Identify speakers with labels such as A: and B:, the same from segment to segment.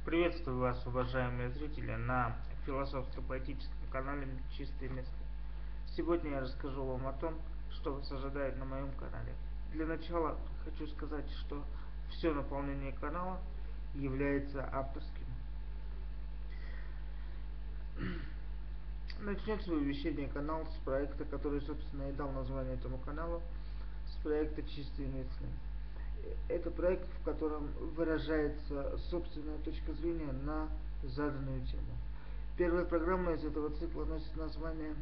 A: Приветствую вас, уважаемые зрители, на философско-поэтическом канале «Чистые места». Сегодня я расскажу вам о том, что вас ожидает на моем канале. Для начала хочу сказать, что все наполнение канала является авторским. Начнет свое вещание канал с проекта, который, собственно, и дал название этому каналу, с проекта «Чистые мысли». Это проект, в котором выражается собственная точка зрения на заданную тему. Первая программа из этого цикла носит название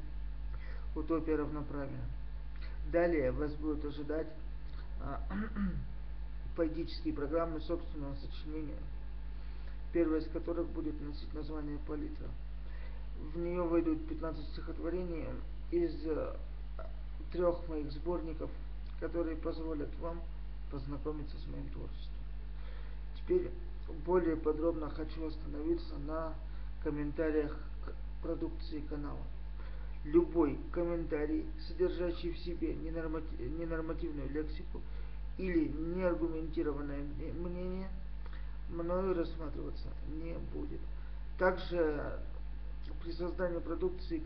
A: «Утопия равноправия». Далее вас будут ожидать поэтические программы собственного сочинения, первая из которых будет носить название «Палитра». В нее войдут 15 стихотворений из 3 моих сборников, которые позволят вам познакомиться с моим творчеством. Теперь более подробно хочу остановиться на комментариях к продукции канала. Любой комментарий, содержащий в себе ненормативную лексику или неаргументированное мнение, мною рассматриваться не будет. Также при создании продукции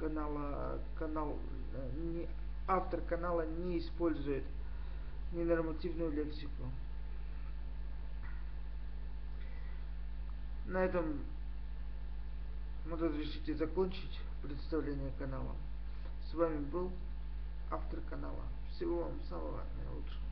A: автор канала не использует ненормативную лексику. На этом разрешите закончить представление канала. С вами был автор канала. Всего вам самого наилучшего.